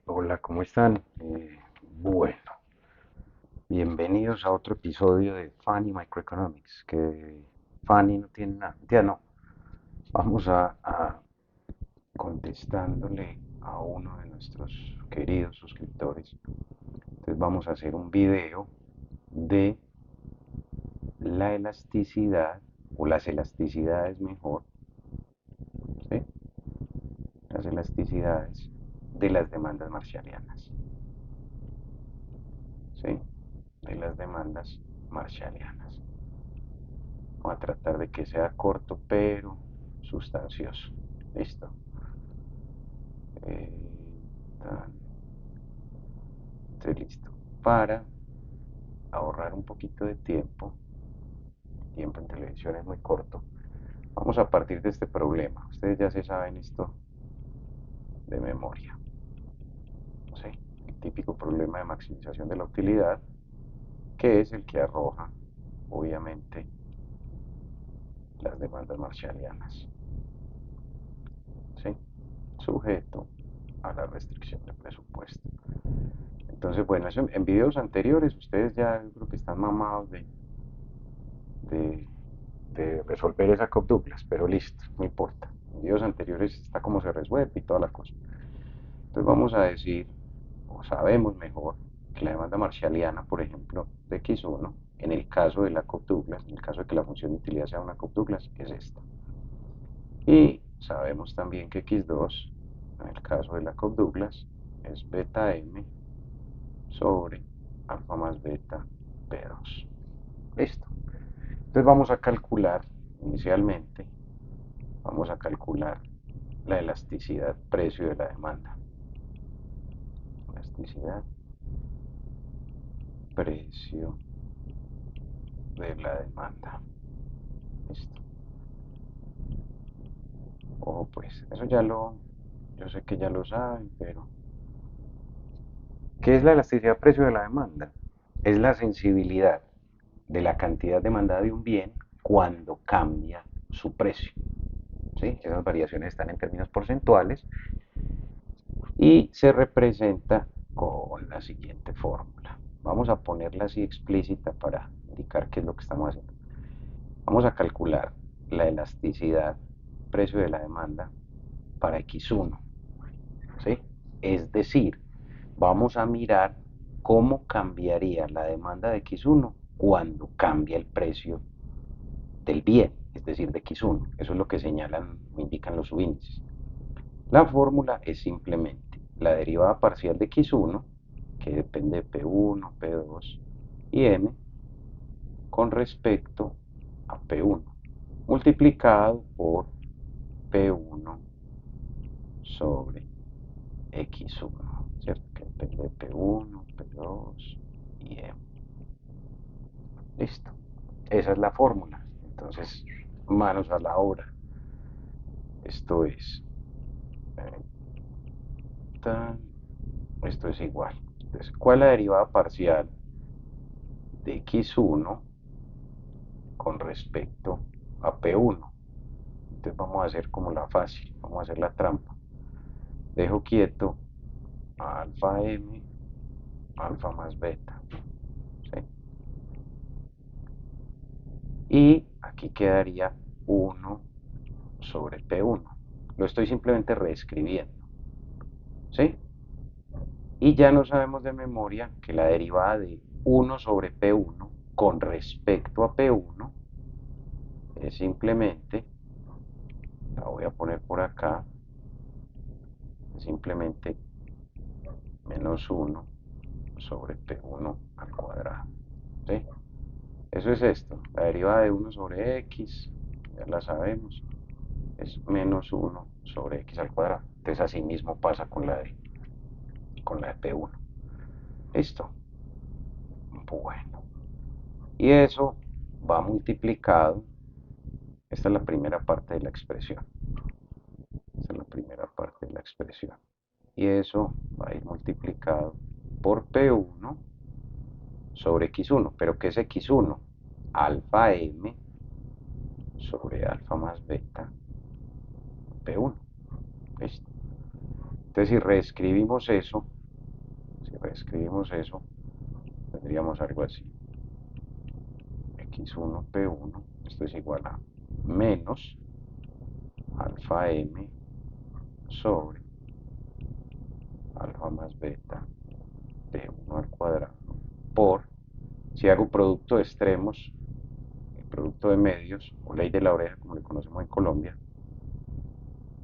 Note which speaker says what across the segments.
Speaker 1: Hola, ¿cómo están? Bueno, bienvenidos a otro episodio de Funny Microeconomics, que Funny no tiene nada, ya no. Vamos a contestándole a uno de nuestros queridos suscriptores. Entonces vamos a hacer un video de la elasticidad, o las elasticidades mejor, ¿sí? Las elasticidades de las demandas marshallianas, ¿sí? De las demandas marshallianas. Vamos a tratar de que sea corto pero sustancioso. Listo. Eh, Estoy listo. Para ahorrar un poquito de tiempo, tiempo en televisión es muy corto, vamos a partir de este problema. Ustedes ya se saben esto de memoria. ¿Sí? El típico problema de maximización de la utilidad, que es el que arroja, obviamente, las demandas marshallianas. ¿Sí? Sujeto a la restricción de presupuesto. Entonces, bueno, eso en videos anteriores ustedes ya yo creo que están mamados de, de resolver esa Cobb Douglas, pero listo, no importa. En videos anteriores está como se resuelve y toda la cosa. Entonces vamos a decir, o sabemos mejor, que la demanda marshalliana, por ejemplo, de X1, en el caso de la Cobb Douglas, en el caso de que la función de utilidad sea una Cobb Douglas, es esta. Y sabemos también que X2, en el caso de la Cobb Douglas, es beta M sobre alfa más beta P2. Listo. Entonces vamos a calcular inicialmente, vamos a calcular la elasticidad precio de la demanda. Elasticidad precio de la demanda. Listo. Ojo pues, eso ya yo sé que ya lo saben, pero ¿qué es la elasticidad precio de la demanda? Es la sensibilidad de la cantidad demandada de un bien cuando cambia su precio. ¿Sí? Esas variaciones están en términos porcentuales y se representa con la siguiente fórmula. Vamos a ponerla así explícita para indicar qué es lo que estamos haciendo. Vamos a calcular la elasticidad precio de la demanda para X1, ¿sí? Es decir, vamos a mirar cómo cambiaría la demanda de X1 cuando cambia el precio del bien, es decir, de X1. Eso es lo que señalan, indican los subíndices. La fórmula es simplemente la derivada parcial de X1, que depende de P1, P2 y M, con respecto a P1, multiplicado por P1 sobre X1, ¿cierto? Que depende de P1, P2 y M. Listo. Esa es la fórmula. Entonces, manos a la obra. Esto es, eh, esto es igual. Entonces, ¿cuál es la derivada parcial de X1 con respecto a P1? Entonces vamos a hacer como la fácil, vamos a hacer la trampa. Dejo quieto a alfa M, alfa más beta. ¿Sí? Y aquí quedaría 1 sobre P1. Lo estoy simplemente reescribiendo. ¿Sí? Y ya no sabemos de memoria que la derivada de 1 sobre P1 con respecto a P1 es simplemente, la voy a poner por acá, es simplemente menos 1 sobre P1 al cuadrado. ¿Sí? Eso es esto, la derivada de 1 sobre X, ya la sabemos, es menos 1 sobre X al cuadrado. Entonces así mismo pasa con la de P1. Listo. Bueno. Y eso va multiplicado. Esta es la primera parte de la expresión. Esta es la primera parte de la expresión. Y eso va a ir multiplicado por P1 sobre X1. ¿Pero qué es X1? Alfa M sobre alfa más beta P1. ¿Listo? Entonces si reescribimos eso, tendríamos algo así. X1 P1, esto es igual a menos alfa M sobre alfa más beta de 1 al cuadrado por, si hago producto de extremos, el producto de medios, o ley de la oreja, como le conocemos en Colombia,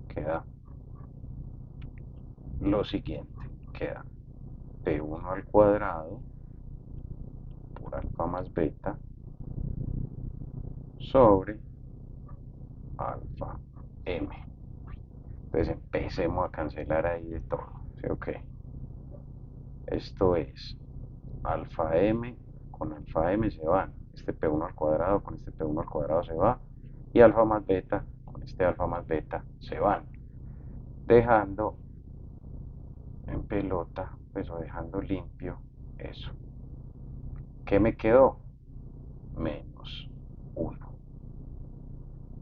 Speaker 1: queda lo siguiente, queda P1 al cuadrado por alfa más beta sobre alfa M. Entonces empecemos a cancelar ahí de todo, ¿sí? Ok, esto es alfa M con alfa M se van, este P1 al cuadrado con este P1 al cuadrado se va, y alfa más beta con este alfa más beta se van, dejando en pelota, pues, o dejando limpio eso. ¿Qué me quedó? Menos 1.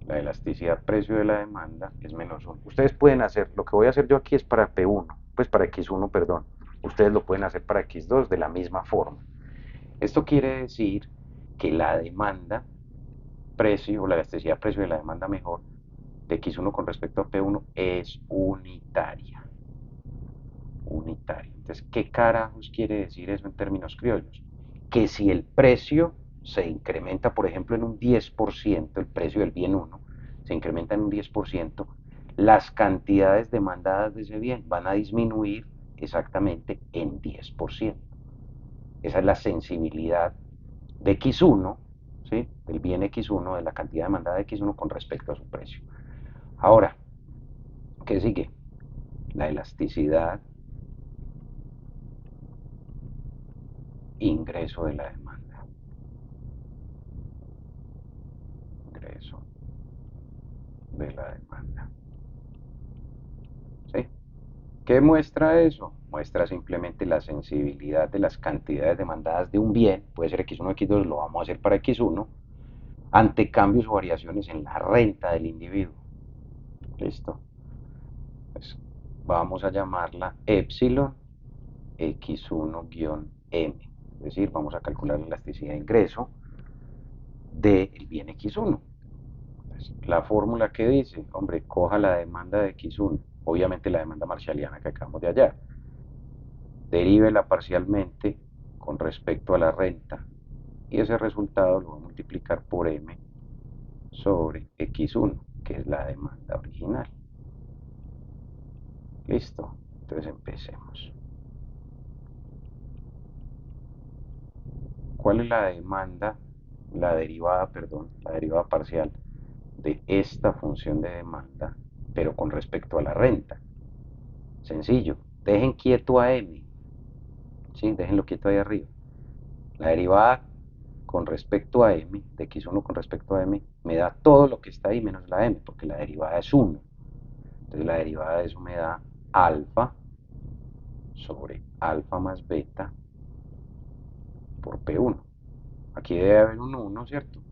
Speaker 1: La elasticidad precio de la demanda es menos 1. Ustedes pueden hacer, lo que voy a hacer yo aquí es para P1, pues para X1, perdón. Ustedes lo pueden hacer para X2 de la misma forma. Esto quiere decir que la demanda precio, o la elasticidad precio de la demanda mejor, de X1 con respecto a P1 es unitaria. Unitaria. Entonces, ¿qué carajos quiere decir eso en términos criollos? Que si el precio se incrementa, por ejemplo, en un 10%, el precio del bien 1 se incrementa en un 10%, las cantidades demandadas de ese bien van a disminuir exactamente en 10%. Esa es la sensibilidad de X1, ¿sí? Del bien X1, de la cantidad demandada de X1 con respecto a su precio. Ahora, ¿qué sigue? La elasticidad, ingreso de la demanda. Ingreso de la demanda. ¿Sí? ¿Qué muestra eso? Muestra simplemente la sensibilidad de las cantidades demandadas de un bien, puede ser X1 o X2, lo vamos a hacer para X1, ante cambios o variaciones en la renta del individuo. ¿Listo? Pues vamos a llamarla epsilon X1-M. Es decir, vamos a calcular la elasticidad de ingreso del bien X1. Entonces, la fórmula que dice, hombre, coja la demanda de X1, obviamente la demanda marshalliana que acabamos de hallar, derívela parcialmente con respecto a la renta y ese resultado lo va a multiplicar por M sobre X1, que es la demanda original. Listo, entonces empecemos. ¿Cuál es la demanda, la derivada, perdón, la derivada parcial de esta función de demanda, pero con respecto a la renta? Sencillo, dejen quieto a M, ¿sí? Déjenlo quieto ahí arriba. La derivada con respecto a M, de X1 con respecto a M, me da todo lo que está ahí menos la M, porque la derivada es 1. Entonces la derivada de eso me da alfa sobre alfa más beta por P1. Aquí debe haber un 1, ¿cierto?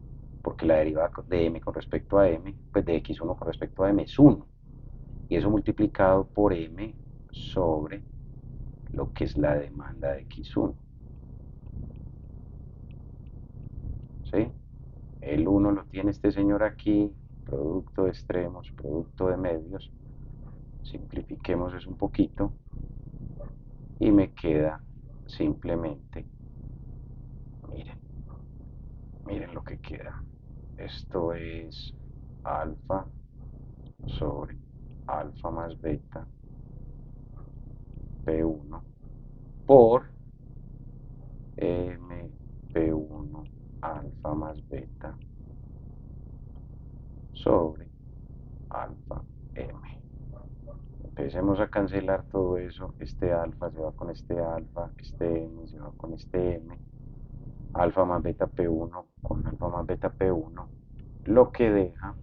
Speaker 1: Porque la derivada de M con respecto a M, pues de X1 con respecto a M es 1. Y eso multiplicado por M sobre lo que es la demanda de X1. ¿Sí? El 1 lo tiene este señor aquí, producto de extremos, producto de medios. Simplifiquemos eso un poquito y me queda simplemente, miren, miren lo que queda. Esto es alfa sobre alfa más beta P1 por M P1 alfa más beta sobre alfa M. Empecemos a cancelar todo eso. Este alfa se va con este alfa, este M se va con este M, alfa más beta P1 con alfa más beta P1, lo que deja,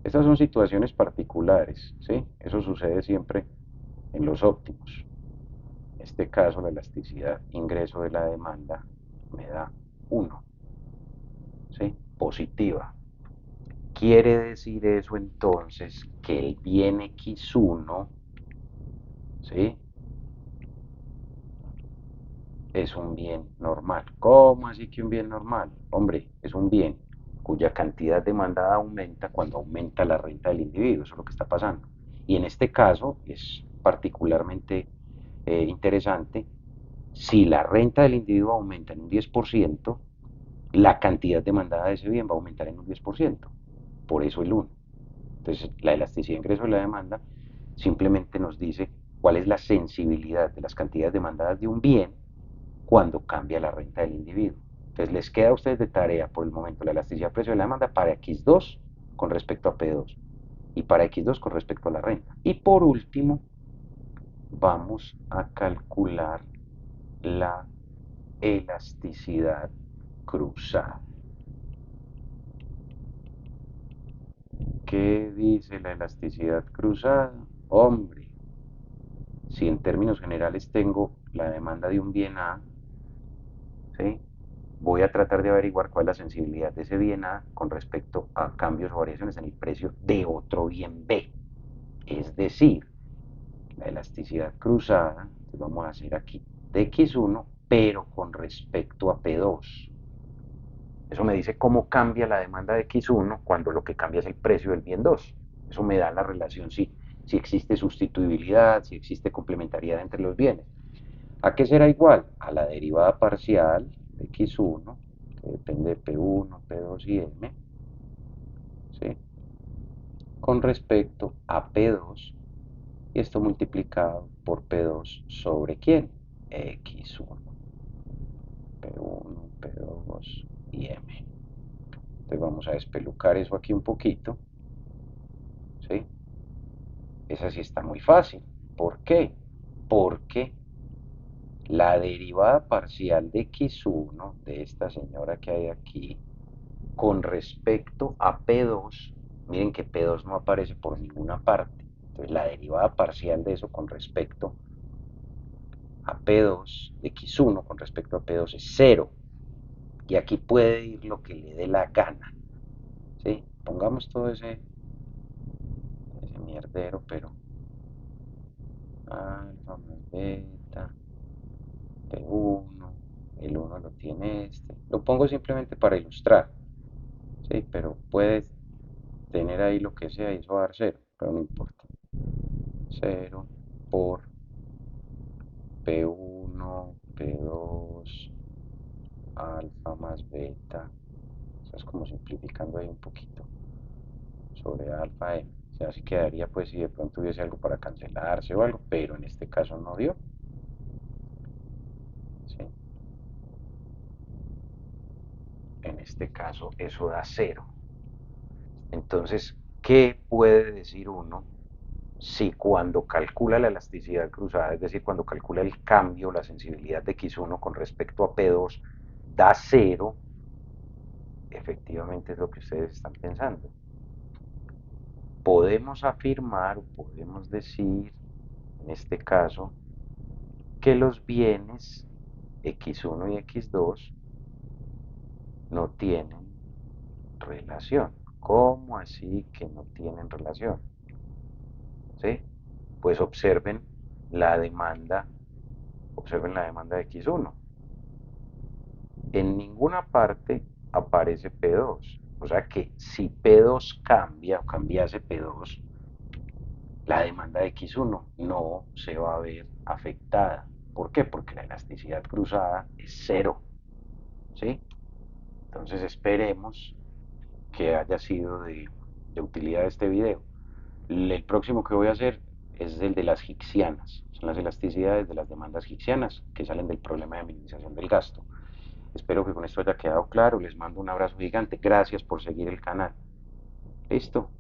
Speaker 1: estas son situaciones particulares, ¿sí? Eso sucede siempre en los óptimos. En este caso, la elasticidad ingreso de la demanda me da 1, ¿sí? Positiva. Quiere decir eso entonces que el bien X1, ¿sí? Es un bien normal. ¿Cómo así que un bien normal? Hombre, es un bien cuya cantidad demandada aumenta cuando aumenta la renta del individuo. Eso es lo que está pasando. Y en este caso es particularmente interesante. Si la renta del individuo aumenta en un 10%, la cantidad demandada de ese bien va a aumentar en un 10%. Por eso el 1. Entonces, la elasticidad de ingreso de la demanda simplemente nos dice cuál es la sensibilidad de las cantidades demandadas de un bien cuando cambia la renta del individuo. Entonces, les queda a ustedes de tarea por el momento la elasticidad de precio de la demanda para X2 con respecto a P2 y para X2 con respecto a la renta. Y por último, vamos a calcular la elasticidad cruzada. ¿Qué dice la elasticidad cruzada? Hombre, si en términos generales tengo la demanda de un bien A, ¿sí? Voy a tratar de averiguar cuál es la sensibilidad de ese bien A con respecto a cambios o variaciones en el precio de otro bien B. Es decir, la elasticidad cruzada, pues vamos a hacer aquí de X1, pero con respecto a P2. Eso me dice cómo cambia la demanda de X1 cuando lo que cambia es el precio del bien 2. Eso me da la relación si existe sustituibilidad, si existe complementariedad entre los bienes. ¿A qué será igual? A la derivada parcial de X1, que depende de P1, P2 y M, ¿sí? Con respecto a P2, y esto multiplicado por P2 sobre ¿quién? X1, P1, P2 y M. Entonces vamos a despelucar eso aquí un poquito, ¿sí? Esa sí está muy fácil. ¿Por qué? Porque la derivada parcial de X1 de esta señora que hay aquí con respecto a P2, miren que P2 no aparece por ninguna parte. Entonces la derivada parcial de eso con respecto a P2, de X1 con respecto a P2 es 0. Y aquí puede ir lo que le dé la gana. ¿Sí? Pongamos todo ese mierdero, pero alfa más beta, P1, el 1 lo tiene este. Lo pongo simplemente para ilustrar. ¿Sí? Pero puedes tener ahí lo que sea y eso va a dar 0, pero no importa. 0 por P1, P2, alfa más beta. Estás como simplificando ahí un poquito. Sobre alfa M. O sea, así quedaría pues si de pronto hubiese algo para cancelarse o algo, pero en este caso no dio. ¿Sí? En este caso eso da 0. Entonces, ¿qué puede decir uno si cuando calcula la elasticidad cruzada, es decir, cuando calcula el cambio, la sensibilidad de X1 con respecto a P2, da 0? Efectivamente es lo que ustedes están pensando. Podemos afirmar o podemos decir, en este caso, que los bienes X1 y X2 no tienen relación. ¿Cómo así que no tienen relación? ¿Sí? Pues observen la demanda de X1. En ninguna parte aparece P2. O sea que si P2 cambia o cambiase P2, la demanda de X1 no se va a ver afectada. ¿Por qué? Porque la elasticidad cruzada es 0. ¿Sí? Entonces esperemos que haya sido de utilidad este video. El próximo que voy a hacer es el de las hicksianas. Son las elasticidades de las demandas hicksianas que salen del problema de minimización del gasto. Espero que con esto haya quedado claro. Les mando un abrazo gigante. Gracias por seguir el canal. Listo.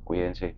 Speaker 1: Cuídense.